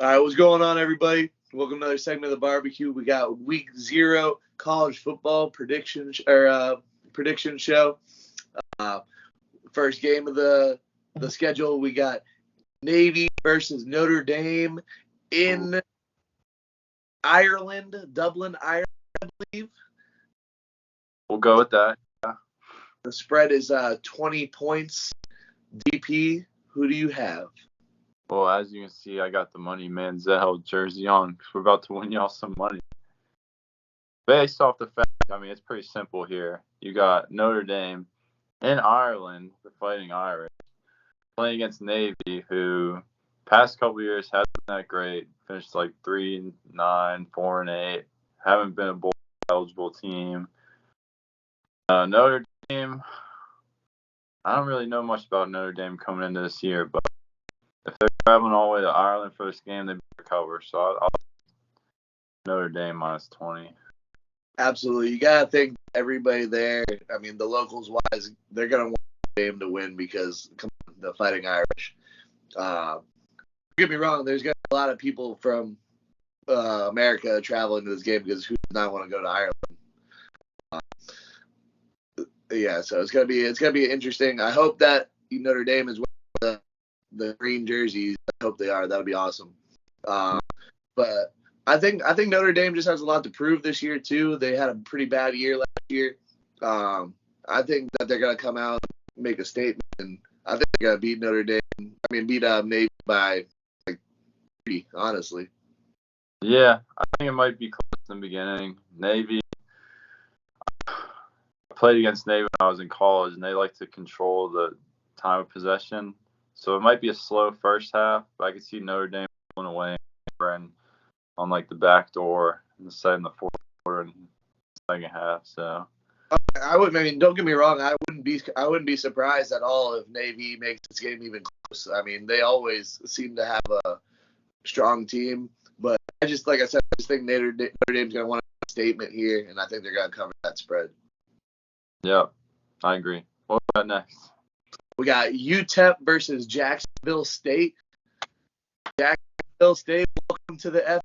All right, what's going on, everybody? Welcome to another segment of the barbecue. We got week 0 college football prediction show. Uh, First game of the schedule, we got Navy versus Notre Dame in Ireland, Dublin, Ireland, I believe. We'll go with that. Yeah. The spread is 20 points. DP, who do you have? Well, as you can see, I got the Money Manziel jersey on because we're about to win y'all some money. Based off the fact, it's pretty simple here. You got Notre Dame in Ireland, the Fighting Irish, playing against Navy, who past couple years hasn't been that great. Finished like 3-9, 4-8. Haven't been a bowl eligible team. Notre Dame, I don't really know much about Notre Dame coming into this year, but if they're traveling all the way to Ireland for this game, they better cover. So I'll Notre Dame minus 20. Absolutely. You got to think everybody there, the locals wise, they're going to want the game to win because, come on, the Fighting Irish. Don't get me wrong, there's going to be a lot of people from America traveling to this game because who does not want to go to Ireland? So it's gonna be interesting. I hope that Notre Dame is wearing the green jerseys. I hope they are. That'll be awesome. But I think Notre Dame just has a lot to prove this year too. They had a pretty bad year last year. I think that they're gonna come out and make a statement, and I think they're gonna beat Notre Dame. Beat Navy by like 3, honestly. Yeah, I think it might be close in the beginning. Navy. I played against Navy when I was in college, and they like to control the time of possession. So it might be a slow first half, but I could see Notre Dame pulling away and on like the back door in the fourth quarter and second half. So I would. Don't get me wrong. I wouldn't be surprised at all if Navy makes this game even close. They always seem to have a strong team, but I just think Notre Dame's gonna want a statement here, and I think they're gonna cover that spread. Yeah, I agree. What about next? We got UTEP versus Jacksonville State. Jacksonville State, welcome to the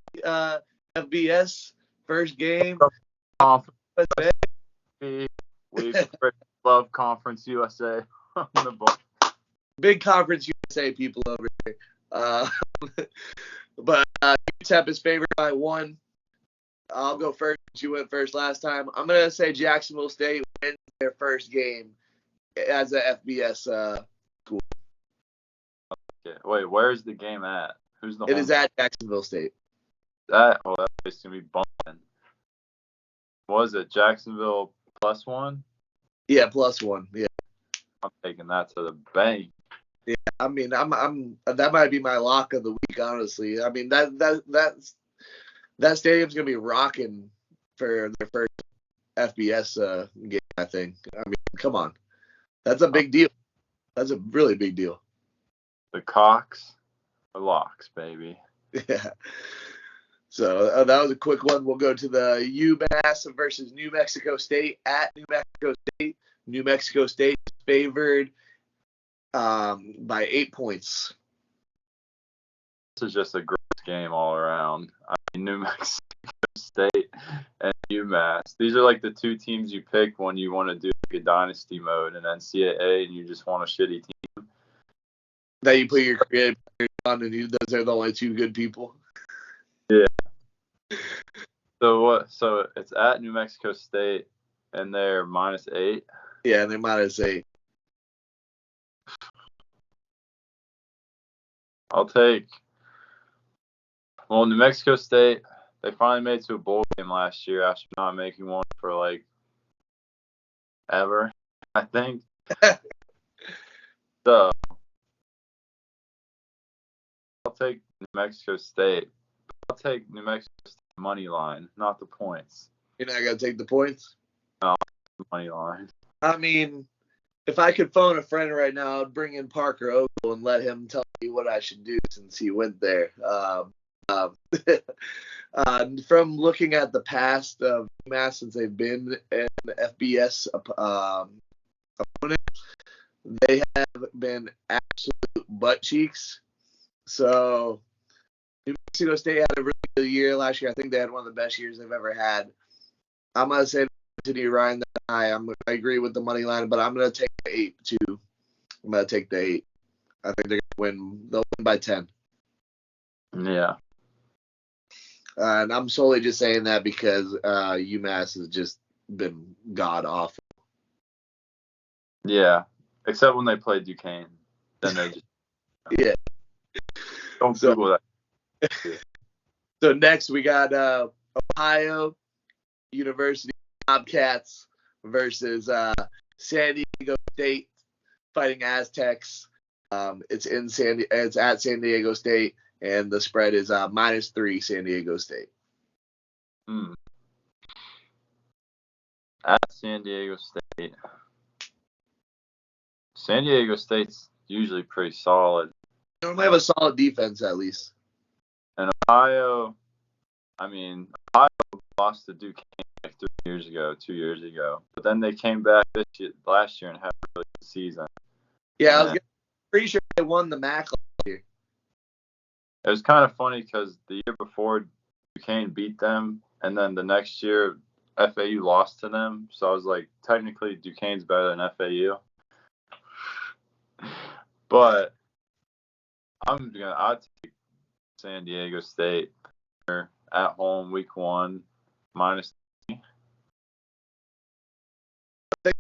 FBS first game. We love Conference USA on the book. Big Conference USA people over here. But UTEP is favored by 1. I'll go first. You went first last time. I'm going to say Jacksonville State wins their first game as a FBS school. Okay. Wait, where's the game at? Who's the It is at Jacksonville State. That place going to be bumping. Was it Jacksonville +1? Yeah, +1. Yeah. I'm taking that to the bank. Yeah, I'm that might be my lock of the week, honestly. That stadium's gonna be rocking for their first FBS game, I think. Come on, that's a big deal. That's a really big deal. The Cox, the locks, baby. Yeah. So that was a quick one. We'll go to the UMass versus New Mexico State at New Mexico State. New Mexico State is favored by 8 points. This is just a great game all around. New Mexico State and UMass. These are like the two teams you pick when you want to do like a dynasty mode in NCAA and you just want a shitty team. That you put your creative players on and those are the only 2 good people. Yeah. So what? So it's at New Mexico State and they're -8. Yeah, and they're -8. I'll take. Well, New Mexico State, they finally made it to a bowl game last year after not making one for like ever, I think. So I'll take New Mexico State. I'll take New Mexico State money line, not the points. You're not gonna take the points? No, money line. If I could phone a friend right now, I'd bring in Parker Ogle and let him tell me what I should do since he went there. From looking at the past of UMass since they've been an FBS opponent, they have been absolute butt cheeks. So New Mexico State had a really good year last year. I think they had one of the best years they've ever had. I'm going to say continue riding that high. I agree with the money line, but I'm going to take the 8 too. I'm going to take the 8. I think they're going to win. They'll win by 10. Yeah. And I'm solely just saying that because UMass has just been god awful. Yeah. Except when they play Duquesne. Then they just Yeah. don't Google that. So next we got Ohio University Bobcats versus San Diego State fighting Aztecs. It's at San Diego State, and the spread is -3 San Diego State. At San Diego State. San Diego State's usually pretty solid. They normally have a solid defense at least. And Ohio lost to Duquesne like 2 years ago. But then they came back last year and had a really good season. Yeah, I was pretty sure they won the MAC last year. It was kind of funny because the year before Duquesne beat them, and then the next year FAU lost to them. So I was like, technically Duquesne's better than FAU. But I'd take San Diego State at home week 1 -3. I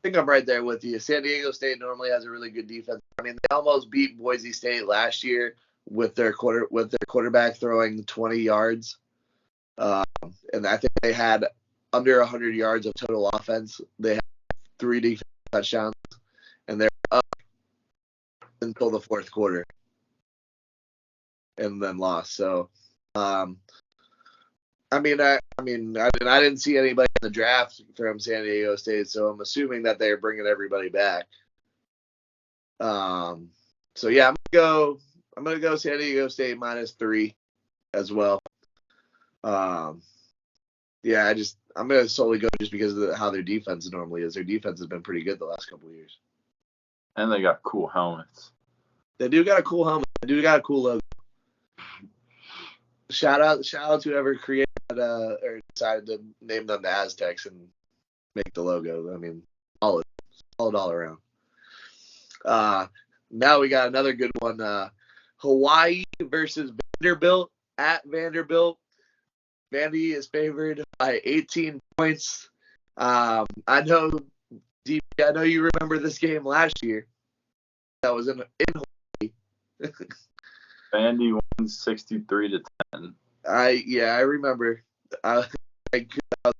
think I'm right there with you. San Diego State normally has a really good defense. I mean, they almost beat Boise State last year with their quarterback throwing 20 yards. And I think they had under 100 yards of total offense. They had 3 defensive touchdowns, and they're up until the fourth quarter, and then lost. So, I didn't see anybody in the draft from San Diego State, so I'm assuming that they're bringing everybody back. So yeah, I'm gonna go San Diego State -3 as well. Yeah, I'm gonna solely go just because of how their defense normally is. Their defense has been pretty good the last couple of years. And they got cool helmets. They do got a cool helmet. They do got a cool logo. Shout out to whoever created or decided to name them the Aztecs and make the logo. I mean, solid all around. Now we got another good one. Hawaii versus Vanderbilt at Vanderbilt. Vandy is favored by 18 points. I know you remember this game last year. That was in Hawaii. Vandy won 63-10. I remember. I was like, wow,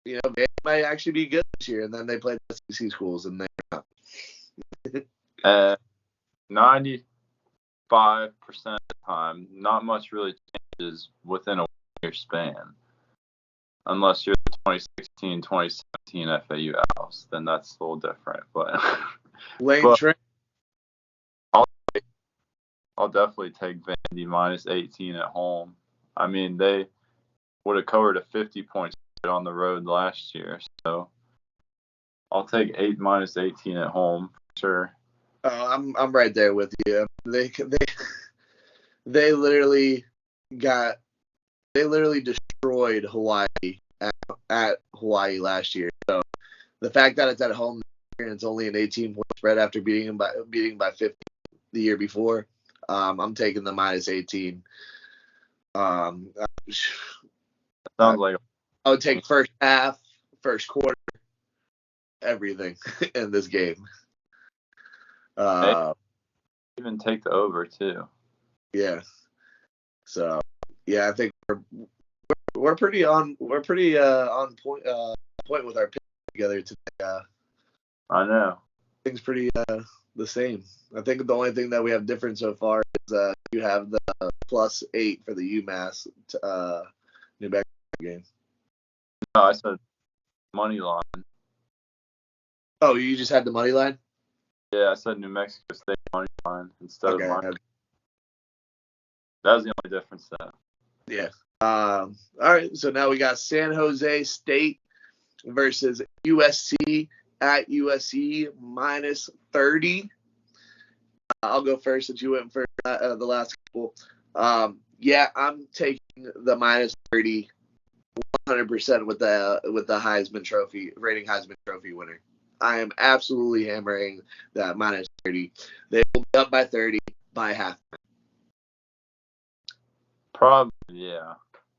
Vandy might actually be good this year. And then they played the SEC schools, and they're not. 95% of the time, not much really changes within a year span. Unless you're the 2016-2017 FAU Owls, then that's a little different. But Lane Train. I'll definitely take Vandy -18 at home. I mean, they would have covered a 50-point spread on the road last year, so I'll take 8 -18 at home for sure. I'm right there with you. They literally destroyed Hawaii at Hawaii last year. So the fact that it's at home and it's only an 18-point spread after beating by 50 the year before, I'm taking the -18. Sounds like I would take first half, first quarter, everything in this game. Even take the over too. Yeah. So yeah, I think we're pretty on point with our picks together today. I know. Things pretty the same. I think the only thing that we have different so far is you have the +8 for the UMass New Mexico game. No, I said money line. Oh, you just had the money line? Yeah, I said New Mexico State money line instead of money. Okay. That was the only difference then. Yeah. All right. So now we got San Jose State versus USC at USC -30. I'll go first since you went first the last couple. Yeah, I'm taking the minus 30 100% with the Heisman Trophy, reigning Heisman Trophy winner. I am absolutely hammering that minus 30. They will be up by 30 by half. Probably, yeah.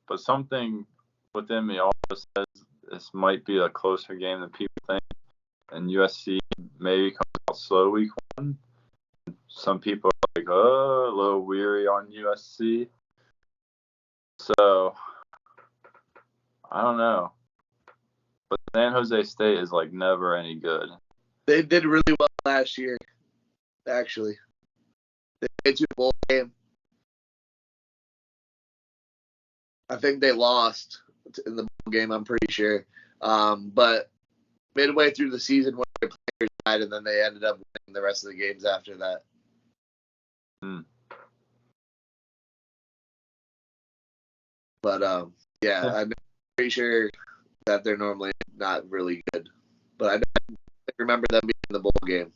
But something within me also says this might be a closer game than people think. And USC maybe comes out slow week 1. Some people are like, oh, a little weary on USC. So, I don't know. But San Jose State is like never any good. They did really well last year, actually. They made it to the bowl game. I think they lost in the bowl game, I'm pretty sure. But midway through the season, when their players died, and then they ended up winning the rest of the games after that. But, yeah, I'm pretty sure that they're normally not really good. But I remember them being in the bowl game.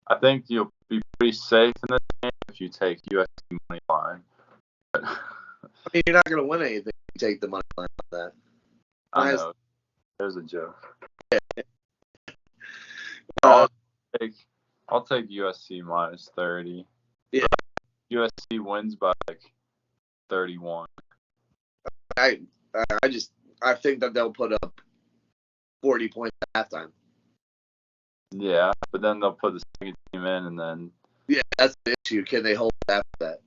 I think you'll be pretty safe in this game if you take USC money line. I mean, you're not going to win anything if you take the money line on that. I know. There's a joke. Uh, I'll take USC minus 30. Yeah. USC wins by like 31. I think that they'll put up 40 points at halftime. Yeah, but then they'll put the second team in, and then yeah, that's the issue. Can they hold after that?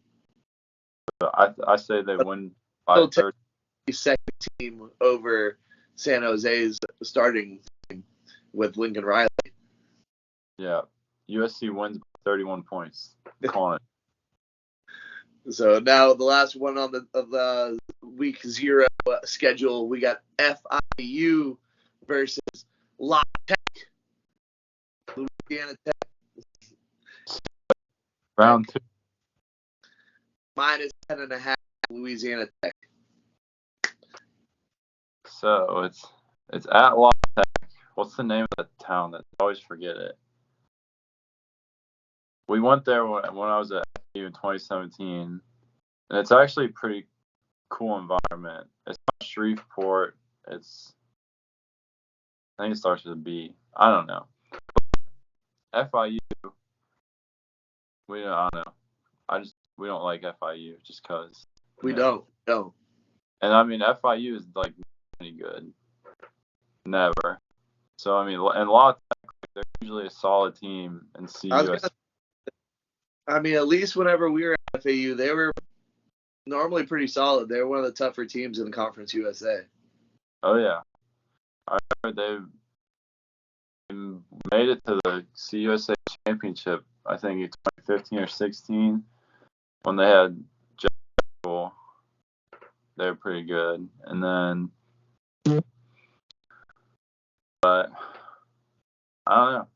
I say they win by 30. Second team over San Jose's starting team with Lincoln Riley. Yeah, USC wins by 31 points. Calling it. So now the last one on the week 0 schedule, we got FIU versus La Tech, Louisiana Tech. Round 2. Minus 10.5 Louisiana Tech. So it's at La Tech. What's the name of the town? I always forget it. We went there when I was at FIU in 2017, and it's actually a pretty cool environment. It's not Shreveport. I think it starts with a B. I don't know. FIU, I don't know. We don't like FIU just because. We don't. No. And I mean, FIU is like any good. Never. So I mean, and La Tech, they're usually a solid team, and CUS. I mean, at least whenever we were at FAU, they were normally pretty solid. They were one of the tougher teams in the Conference USA. Oh yeah, I heard they made it to the CUSA championship. I think in 2015 or 16 when they had Jacksonville. They were pretty good, and then, but I don't know.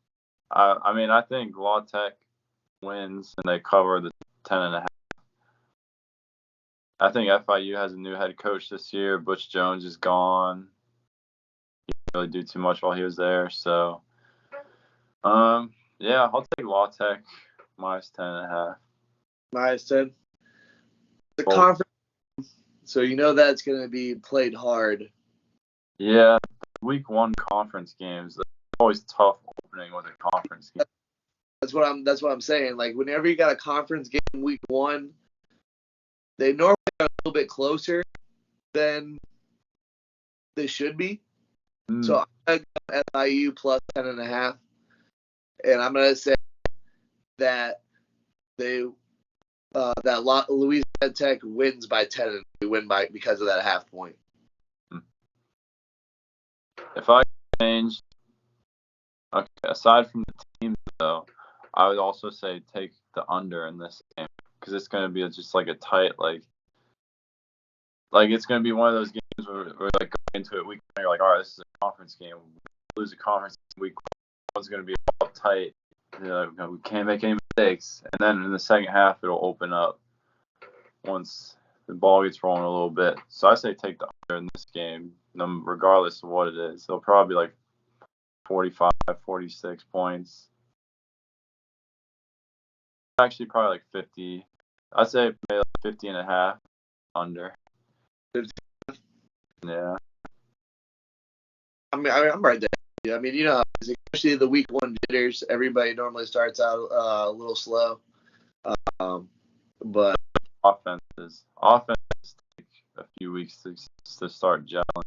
I mean, I think La Tech wins and they cover the 10.5. I think FIU has a new head coach this year. Butch Jones is gone. He didn't really do too much while he was there. So, yeah, I'll take La Tech minus 10.5. Minus 10. The conference, so you know that's going to be played hard. Yeah, week 1 conference games. It's always tough opening with a conference game. That's what I'm saying. Like whenever you got a conference game week 1, they normally are a little bit closer than they should be. So I'm going to go FIU plus 10.5, and I'm going to say that Louisiana Tech wins by 10, and we win because of that half point. If I change, okay, aside from the teams though, I would also say take the under in this game because it's going to be just like a tight like it's going to be one of those games where we're like going into it week 1, you're like, all right, this is a conference game. We lose a conference week 1's going to be all tight. We can't make any mistakes, and then in the second half it'll open up once the ball gets rolling a little bit. So I say take the under in this game, regardless of what it is. It'll probably be like 45, 46 points. Actually, probably like 50, I'd say maybe like 50.5 under. 50. Yeah. I'm right there. Yeah, I mean, you know, especially the week one jitters, everybody normally starts out a little slow. But offenses take a few weeks to start gelling.